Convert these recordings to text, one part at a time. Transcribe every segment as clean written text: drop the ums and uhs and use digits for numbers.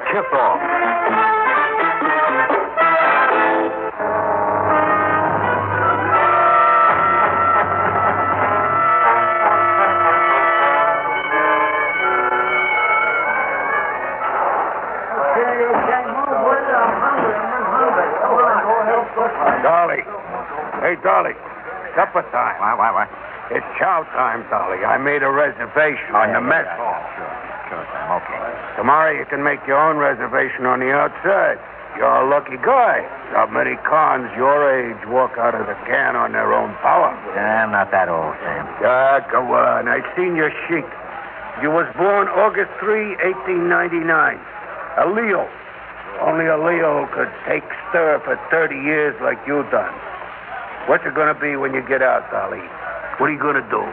Shift off. Dolly. Hey, Dolly. Supper time. Why? It's chow time, Dolly. I made a reservation in the mess hall. Sure, Sam. Okay. Tomorrow you can make your own reservation on the outside. You're a lucky guy. Not many cons your age walk out of the can on their own power. I'm not that old, Sam. Go on. I seen your sheet. You was born August 3, 1899. A Leo. Only a Leo could take stir for 30 years like you done. What's it going to be when you get out, Dolly? What are you going to do?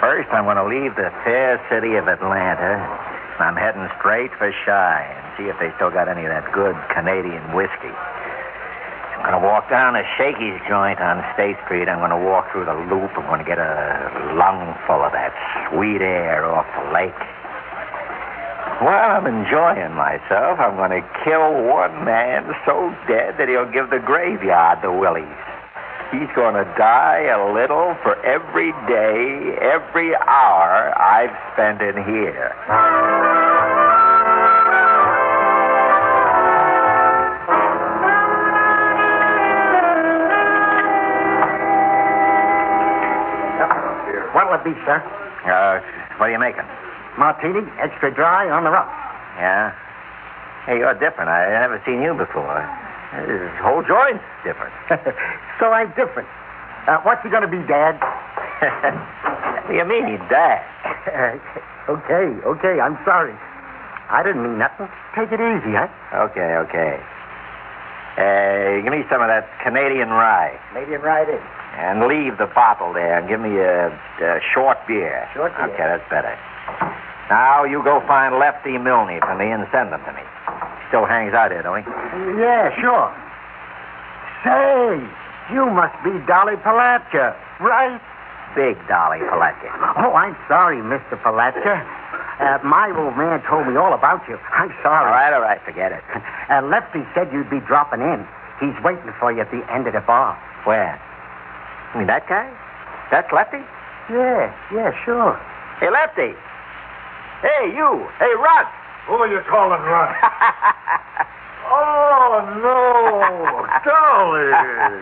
First, I'm going to leave the fair city of Atlanta. I'm heading straight for Chi and see if they still got any of that good Canadian whiskey. I'm going to walk down to Shakey's joint on State Street. I'm going to walk through the Loop. I'm going to get a lungful of that sweet air off the lake. While I'm enjoying myself, I'm going to kill one man so dead that he'll give the graveyard the willies. He's going to die a little for every day, every hour I've spent in here. What'll it be, sir? What are you making? Martini, extra dry, on the rocks. Yeah? Hey, you're different. I never seen you before. This whole joint's different. So I'm different. What's he going to be, Dad? What do you mean, he's Dad? Okay, I'm sorry. I didn't mean nothing. Take it easy, huh? Okay. Give me some of that Canadian rye. Canadian rye it is. And leave the bottle there and give me a short beer. Short beer? Okay, that's better. Now, you go find Lefty Milne for me and send them to me. Still hangs out here, don't he? Yeah, sure. Say, you must be Dolly Palatka, right? Big Dolly Palatka. Oh, I'm sorry, Mr. Palatka. My old man told me all about you. I'm sorry. All right, forget it. Lefty said you'd be dropping in. He's waiting for you at the end of the bar. Where? You mean that guy? That's Lefty? Yeah, sure. Hey, Lefty. Hey, you. Hey, Russ. Who are you calling, Russ? Oh, no. Dolly.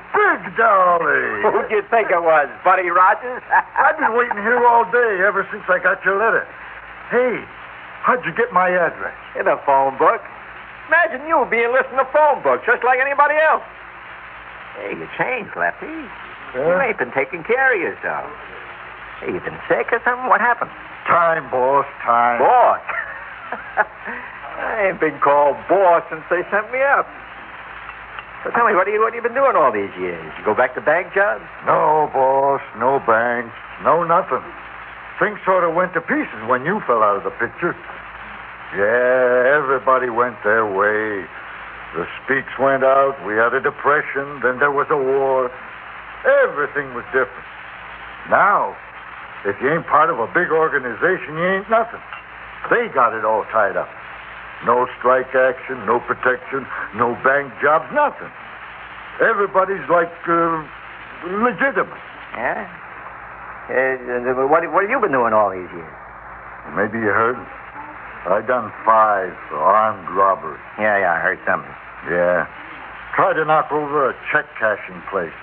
Big Dolly. Who'd you think it was, Buddy Rogers? I've been waiting here all day ever since I got your letter. Hey, how'd you get my address? In a phone book. Imagine you being listening to phone books just like anybody else. Hey, you changed, Lefty. You ain't been taking care of yourself. Hey, you been sick or something? What happened? Time, boss, time. Boss? I ain't been called boss since they sent me up. So tell me, what have you been doing all these years? You go back to bank jobs? No, boss, no banks, no nothing. Things sort of went to pieces when you fell out of the picture. Yeah, everybody went their way. The speaks went out, we had a depression, then there was a war. Everything was different. Now, if you ain't part of a big organization, you ain't nothing. They got it all tied up. No strike action, no protection, no bank jobs, nothing. Everybody's like legitimate. Yeah? What have you been doing all these years? Maybe you heard. I done 5 for armed robbery. Yeah, I heard something. Yeah. Tried to knock over a check cashing place.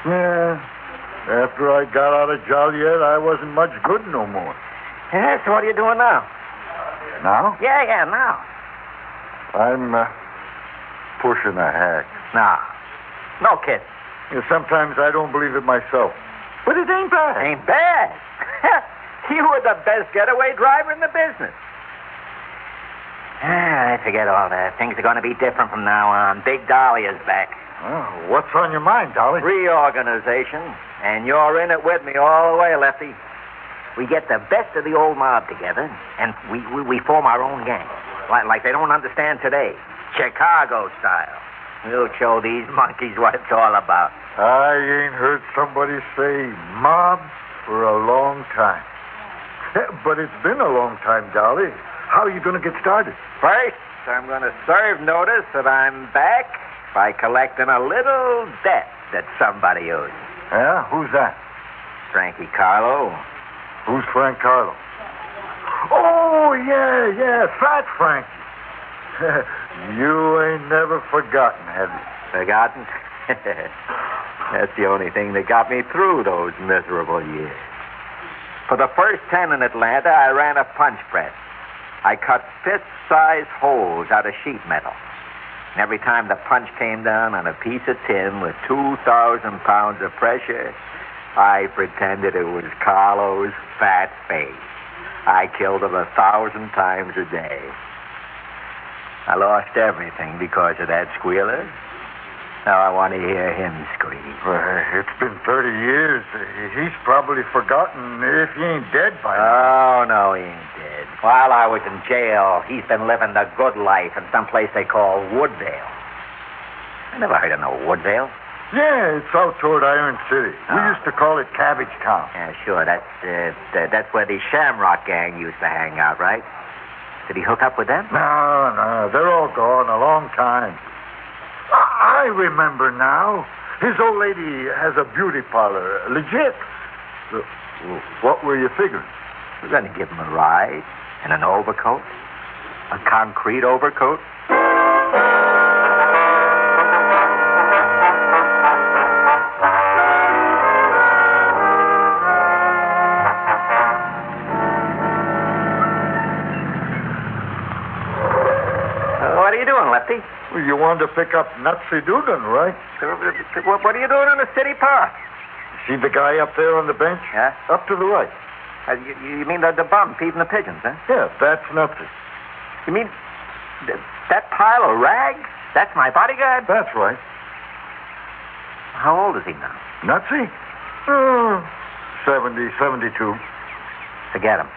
Yeah. After I got out of Joliet, I wasn't much good no more. Yeah, so what are you doing now? Now? Yeah, now. I'm pushing a hack. No kidding. Sometimes I don't believe it myself. But it ain't bad. Ain't bad. You were the best getaway driver in the business. Forget all that. Things are going to be different from now on. Big Dolly is back. Oh, what's on your mind, Dolly? Reorganization. And you're in it with me all the way, Lefty. We get the best of the old mob together, and we form our own gang. Like they don't understand today. Chicago style. We'll show these monkeys what it's all about. I ain't heard somebody say mob for a long time. But it's been a long time, Dolly. How are you going to get started? First, I'm going to serve notice that I'm back by collecting a little debt that somebody owes me. Yeah? Who's that? Frankie Carlo. Who's Frank Carlo? Oh, yeah, Fat Frankie. You ain't never forgotten, have you? Forgotten? That's the only thing that got me through those miserable years. For the first 10 in Atlanta, I ran a punch press. I cut fist-sized holes out of sheet metal. And every time the punch came down on a piece of tin with 2,000 pounds of pressure, I pretended it was Carlo's fat face. I killed him 1,000 times a day. I lost everything because of that squealer. Now I want to hear him scream. It's been 30 years. He's probably forgotten if he ain't dead by now. Oh, no, he ain't dead. While I was in jail, he's been living the good life in some place they call Woodvale. I never heard of no Woodvale. Yeah, it's out toward Iron City. We used to call it Cabbage Town. Yeah, sure. That's where the Shamrock Gang used to hang out, right? Did he hook up with them? No, they're all gone a long time. I remember now. His old lady has a beauty parlor. Legit. What were you figuring? We're going to give him a ride and an overcoat. A concrete overcoat. What are you doing, Lefty? Well, you wanted to pick up Nazi Dugan, right? What are you doing in the city park? See the guy up there on the bench? Yeah? Up to the right. You mean the bum feeding the pigeons, huh? Yeah, that's Nazi. You mean that pile of rags? That's my bodyguard? That's right. How old is he now? Nazi? 70, 72. Forget him.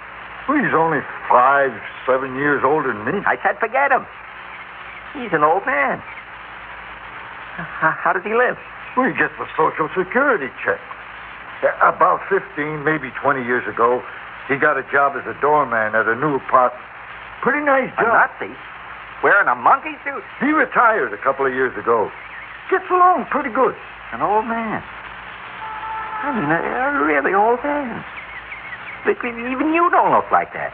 Well, he's only 5, 7 years older than me. I said forget him. He's an old man. How does he live? Well, he gets a Social Security check. About 15, maybe 20 years ago, he got a job as a doorman at a new apartment. Pretty nice job. A Nazi? Wearing a monkey suit? He retired a couple of years ago. Gets along pretty good. An old man. I mean, a really old man. Even you don't look like that.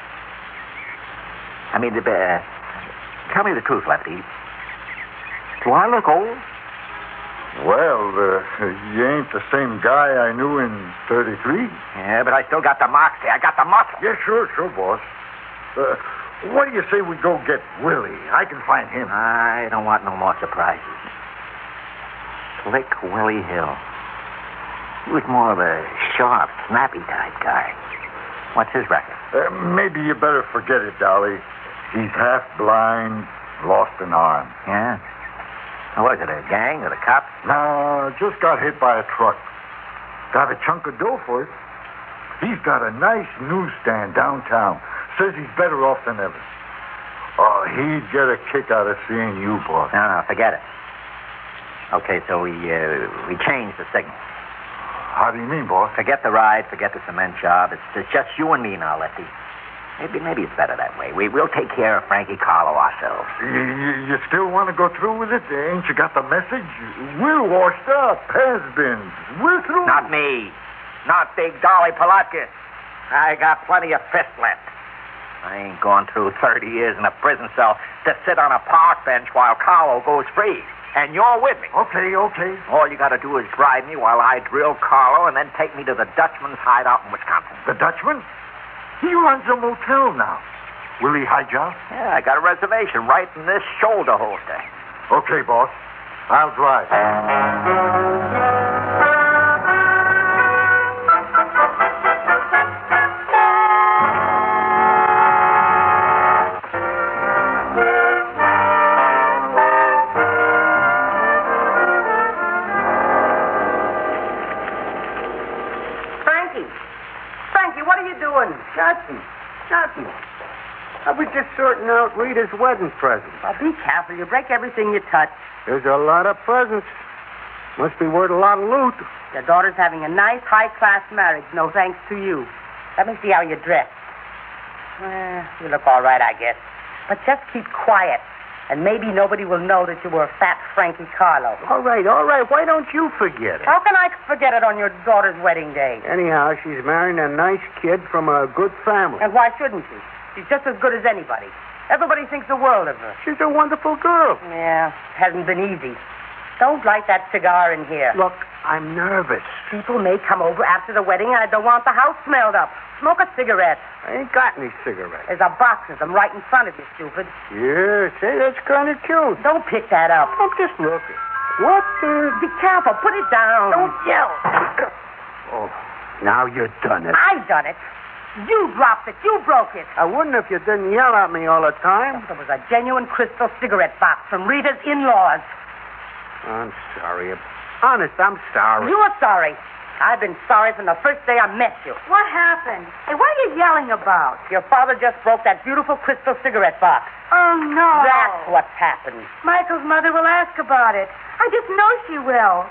I mean, tell me the truth, Lefty. Do I look old? Well, you ain't the same guy I knew in 33. Yeah, but I still got the moxie. I got the muscle. Yeah, sure, boss. What do you say we go get Willie? I can find him. I don't want no more surprises. Slick Willie Hill. He was more of a sharp, snappy type guy. What's his record? Maybe you better forget it, Dolly. He's half blind, lost an arm. Yeah? Was it a gang or the cops? No, just got hit by a truck. Got a chunk of dough for it. He's got a nice newsstand downtown. Says he's better off than ever. Oh, he'd get a kick out of seeing you, boss. No, forget it. Okay, so we changed the signal. How do you mean, boss? Forget the ride, forget the cement job. It's just you and me now, Lefty. Maybe it's better that way. We'll take care of Frankie Carlo ourselves. You still want to go through with it? Ain't you got the message? We're washed up, has-beens. We're through. Not me. Not big Dolly Palatkis. I got plenty of fist left. I ain't gone through 30 years in a prison cell to sit on a park bench while Carlo goes free. And you're with me. Okay. All you got to do is drive me while I drill Carlo and then take me to the Dutchman's hideout in Wisconsin. The Dutchman? He runs a motel now. Will he hijack? Yeah, I got a reservation right in this shoulder holster. Okay, boss. I'll drive. Frankie, what are you doing? Nothing. I was just sorting out Rita's wedding present. Well, be careful. You break everything you touch. There's a lot of presents. Must be worth a lot of loot. Your daughter's having a nice, high-class marriage, no thanks to you. Let me see how you dress. You look all right, I guess. But just keep quiet, and maybe nobody will know that you were fat Frankie Carlo. All right. Why don't you forget it? How can I forget it on your daughter's wedding day? Anyhow, she's marrying a nice kid from a good family. And why shouldn't she? She's just as good as anybody. Everybody thinks the world of her. She's a wonderful girl. Yeah, hasn't been easy. Don't light that cigar in here. Look, I'm nervous. People may come over after the wedding, and I don't want the house smelled up. Smoke a cigarette. I ain't got any cigarettes. There's a box of them right in front of you, stupid. Yeah, say, that's kind of cute. Don't pick that up. I'm just looking. What the... Be careful. Put it down. Don't yell. Oh, now you've done it. I've done it. You dropped it. You broke it. I wouldn't if you didn't yell at me all the time. It was a genuine crystal cigarette box from Rita's in-laws. I'm sorry. Honest, I'm sorry. You are sorry. I've been sorry from the first day I met you. What happened? Hey, what are you yelling about? Your father just broke that beautiful crystal cigarette box. Oh, no. That's what's happened. Michael's mother will ask about it. I just know she will.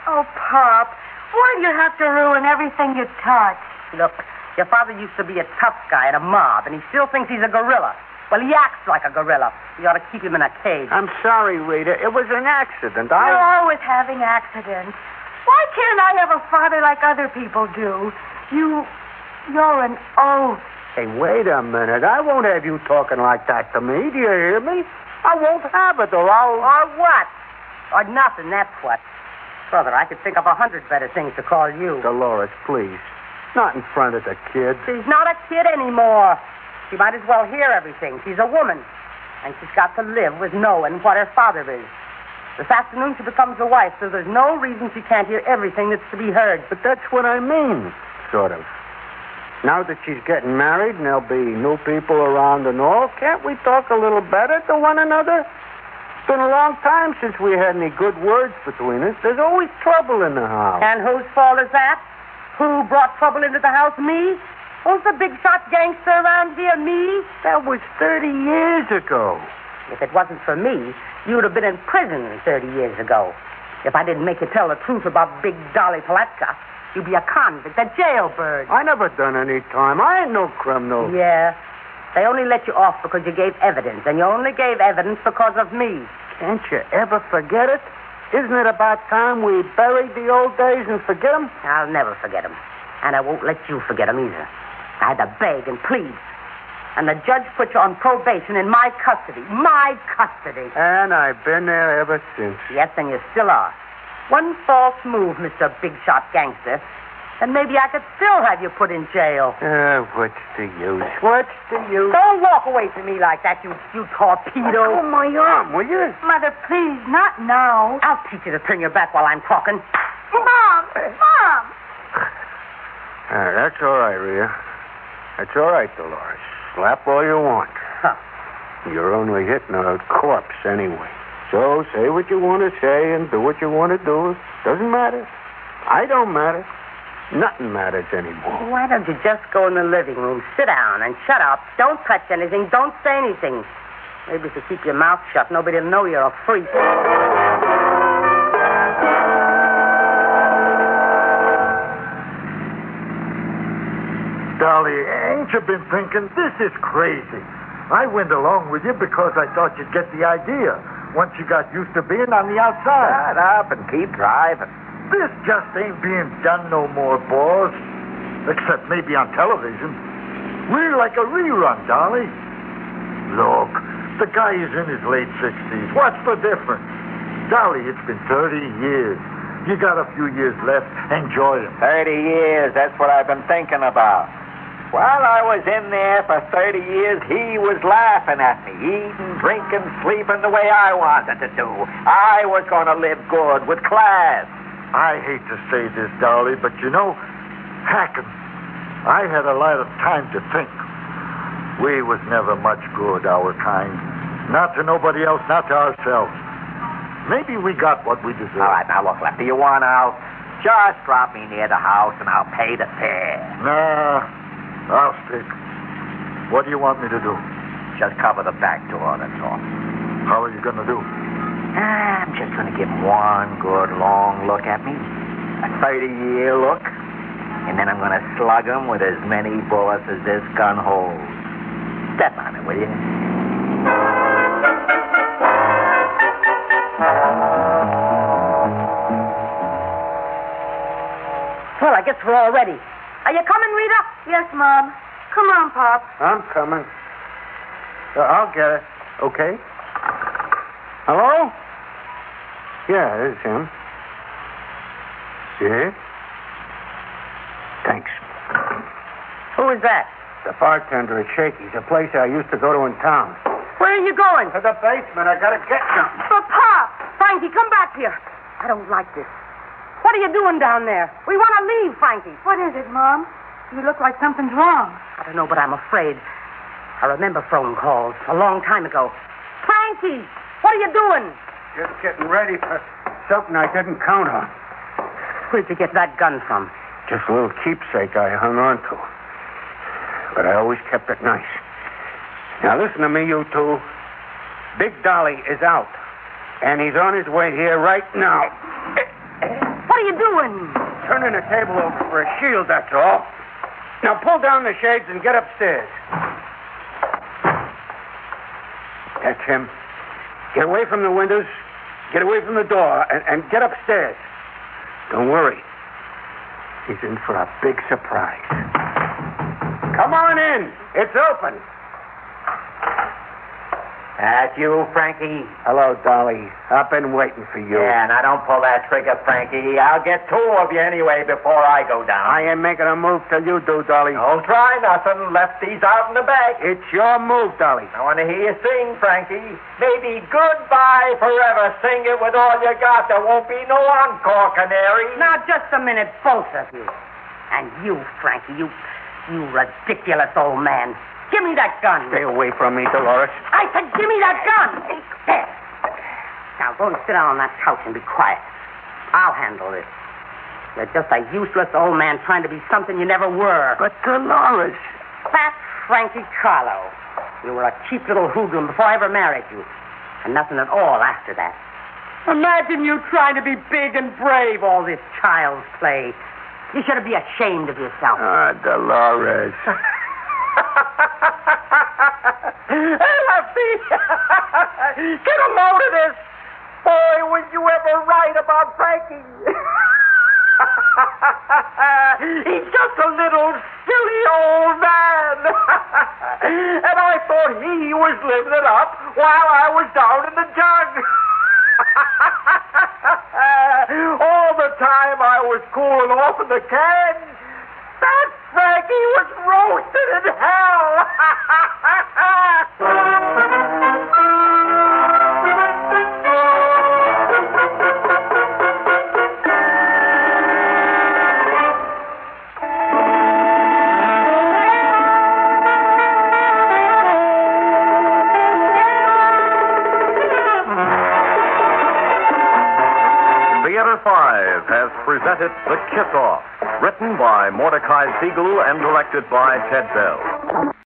Oh, Pop, why do you have to ruin everything you touch? Look, your father used to be a tough guy in a mob, and he still thinks he's a gorilla. Well, he acts like a gorilla. You ought to keep him in a cage. I'm sorry, Rita. It was an accident. You're always having accidents. Why can't I have a father like other people do? You're an oaf. Hey, wait a minute. I won't have you talking like that to me. Do you hear me? I won't have it, or I'll... Or what? Or nothing, that's what. Brother, I could think of 100 better things to call you. Dolores, please. Not in front of the kid. She's not a kid anymore. She might as well hear everything. She's a woman. And she's got to live with knowing what her father is. This afternoon she becomes a wife, so there's no reason she can't hear everything that's to be heard. But that's what I mean, sort of. Now that she's getting married and there'll be new people around and all, can't we talk a little better to one another? It's been a long time since we had any good words between us. There's always trouble in the house. And whose fault is that? Who brought trouble into the house? Me? Who's the big shot gangster around here? Me? That was 30 years ago. If it wasn't for me, you would have been in prison 30 years ago. If I didn't make you tell the truth about Big Dolly Palatka, you'd be a convict, a jailbird. I never done any time. I ain't no criminal. Yeah. They only let you off because you gave evidence, and you only gave evidence because of me. Can't you ever forget it? Isn't it about time we buried the old days and forget them? I'll never forget them. And I won't let you forget them either. I had to beg and plead. And the judge put you on probation in my custody. My custody. And I've been there ever since. Yes, and you still are. One false move, Mr. Big Shot Gangster, and maybe I could still have you put in jail. What's the use? What's the use? Don't walk away from me like that, you torpedo. Oh, my arm, will you? Mother, please, not now. I'll teach you to turn your back while I'm talking. Mom! Mom! That's all right, Rhea. That's all right, Dolores. Slap all you want. Huh. You're only hitting a corpse anyway. So say what you want to say and do what you want to do. Doesn't matter. I don't matter. Nothing matters anymore. Why don't you just go in the living room, sit down, and shut up? Don't touch anything. Don't say anything. Maybe if you keep your mouth shut, nobody will know you're a freak. Dolly, ain't you been thinking, this is crazy? I went along with you because I thought you'd get the idea once you got used to being on the outside. Shut up and keep driving. This just ain't being done no more, boss. Except maybe on television. We're like a rerun, Dolly. Look, the guy is in his late 60s. What's the difference? Dolly, it's been 30 years. You got a few years left. Enjoy them. 30 years, that's what I've been thinking about. While I was in there for 30 years, he was laughing at me, eating, drinking, sleeping the way I wanted to do. I was going to live good, with class. I hate to say this, Dolly, but you know, hacking, I had a lot of time to think. We was never much good, our kind. Not to nobody else, not to ourselves. Maybe we got what we deserve. All right, now look, Lefty, you want out? Just drop me near the house and I'll pay the fare. Nah, I'll stick. What do you want me to do? Just cover the back door, that's all. How are you going to do? I'm just going to give him one good long look at me. A 30-year look. And then I'm going to slug him with as many bullets as this gun holds. Step on it, will you? Well, I guess we're all ready. Are you coming, Rita? Yes, Mom. Come on, Pop. I'm coming. I'll get it. Okay. Hello? Yeah, it's him. Yeah? Thanks. Who is that? The bartender at Shakey's, a place I used to go to in town. Where are you going? To the basement. I gotta get something. But, Pop! Frankie, come back here. I don't like this. What are you doing down there? We want to leave, Frankie. What is it, Mom? You look like something's wrong. I don't know, but I'm afraid. I remember phone calls a long time ago. Frankie, what are you doing? Just getting ready for something I didn't count on. Where'd you get that gun from? Just a little keepsake I hung on to. But I always kept it nice. Now listen to me, you two. Big Dolly is out. And he's on his way here right now. What are you doing? Turning the table over for a shield, that's all. Now pull down the shades and get upstairs. That's him. Get away from the windows. Get away from the door and get upstairs. Don't worry. He's in for a big surprise. Come on in. It's open. That's you, Frankie? Hello, Dolly. I've been waiting for you. Yeah, now don't pull that trigger, Frankie. I'll get two of you anyway before I go down. I ain't making a move till you do, Dolly. Don't try nothing. Lefty's out in the back. It's your move, Dolly. I want to hear you sing, Frankie. Maybe goodbye forever. Sing it with all you got. There won't be no encore, Canary. Now, just a minute, both of you. And you, Frankie, you ridiculous old man. Give me that gun. Stay away from me, Dolores. I said, give me that gun. There. Now, go and sit down on that couch and be quiet. I'll handle this. You're just a useless old man trying to be something you never were. But Dolores... Fat Frankie Carlo. You were a cheap little hoodlum before I ever married you. And nothing at all after that. Imagine you trying to be big and brave, all this child's play. You should be ashamed of yourself. Ah, Dolores... Hey, Lefty! Get a load of this! Boy, was you ever right about Frankie. He's just a little silly old man. And I thought he was living it up while I was down in the jug. All the time I was cooling off in the can, that Frankie was roasted in hell. Theater 5 has presented The Kiss-Off, written by Mordecai Siegel and directed by Ted Bell.